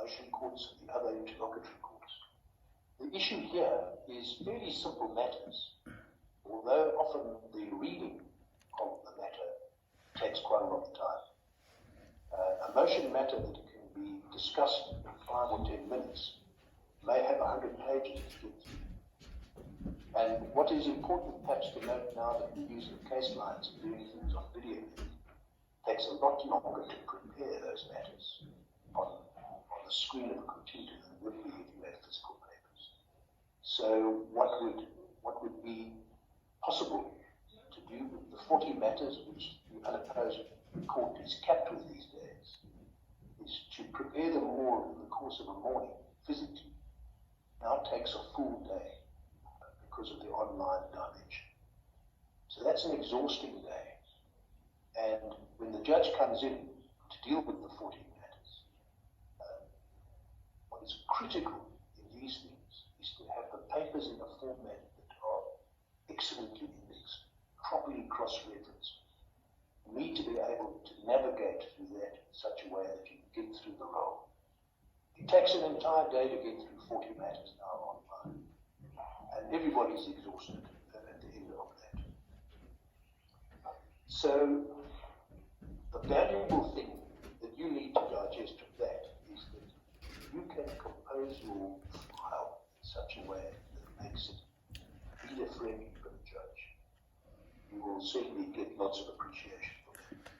motion courts and the other interlocutory courts. The issue here is fairly simple matters, although often the reading of the matter takes quite a lot of time. A motion matter that can be discussed in 5 or 10 minutes may have 100 pages to get through. And what is important perhaps to note now that we use the Caselines and doing things on video, takes a lot longer to prepare those matters on the screen of a computer than would be if you had physical papers. So what would be possible to do with the 40 matters which the unopposed court is capped with these days is to prepare them all in the course of a morning physically. Now takes a full day because of the online dimension. So that's an exhausting day. And when the judge comes in to deal with the 40 matters, what is critical in these things is to have the papers in a format that are excellently indexed, properly cross-referenced. You need to be able to navigate through that in such a way that you can get through the roll. It takes an entire day to get through 40 matters now online, and everybody's exhausted at the end of that. So the valuable thing that you need to digest of that is that you can compose your file in such a way that makes it reader-friendly for the judge. You will certainly get lots of appreciation for that.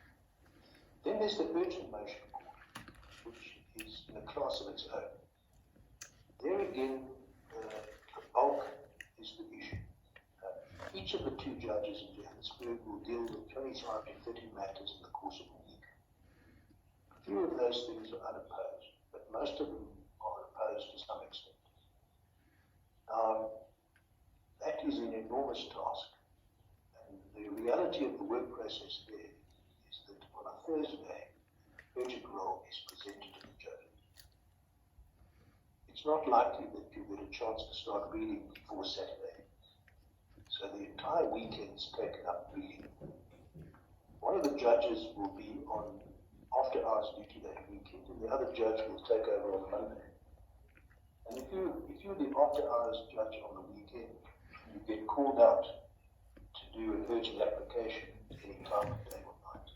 Then there's the urgent motion court, which is in a class of its own. There again, the bulk is the issue. Each of the 2 judges in Johannesburg will deal with 25 to 30 matters in the course of a week. A few of those things are unopposed, but most of them are opposed to some extent. That is an enormous task. And the reality of the work process there is that on a Thursday, urgent roll is presented to the judges. It's not likely that you'll get a chance to start reading before Saturday. So the entire weekend's taken up reading. One of the judges will be on after-hours duty that weekend, and the other judge will take over on Monday. And if you're the after-hours judge on the weekend, you get called out to do an urgent application any time of day or night.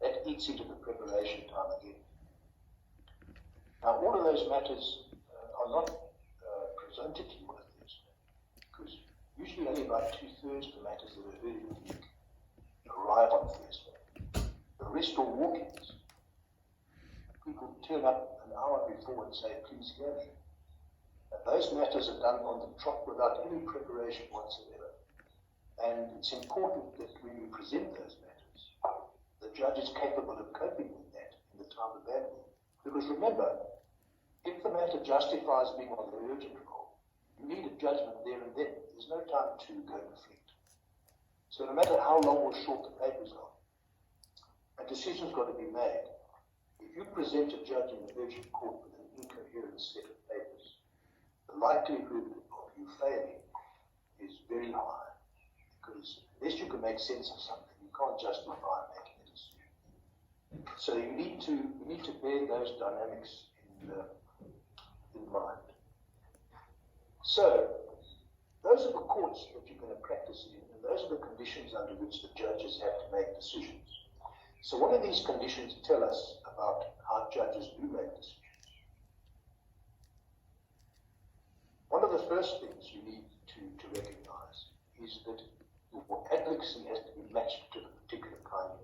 That eats into the preparation time again. Now, all of those matters are not presented to you on a Thursday, because usually only about 2/3 of the matters that are heard in the week arrive on Thursday. The rest are walk-ins. People turn up an hour before and say, please hear me. And those matters are done on the trot without any preparation whatsoever. And it's important that when you present those matters, the judge is capable of coping with that in the time available. Because remember, if the matter justifies being on the urgent roll, you need a judgment there and then. There's no time to go and reflect. So no matter how long or short the papers are, a decision's got to be made. If you present a judge in the urgent court with an incoherent set of papers, the likelihood of you failing is very high. Because unless you can make sense of something, you can't justify making a decision. So you need to bear those dynamics in mind. So those are the courts that you're going to practice in, and those are the conditions under which the judges have to make decisions. So what do these conditions tell us about how judges do make decisions? One of the first things you need to recognize is that your advocacy has to be matched to the particular kind of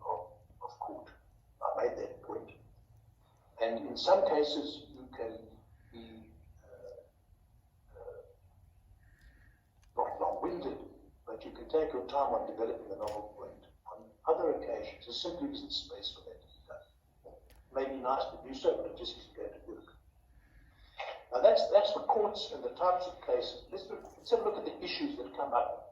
court. I made that point. And in some cases, you can be not long-winded, but you can take your time on developing a novel point. On other occasions, there simply isn't space for that to be done. It may be nice to do so, but it just isn't going to work. Now that's the courts and the types of cases. Let's have a look at the issues that come up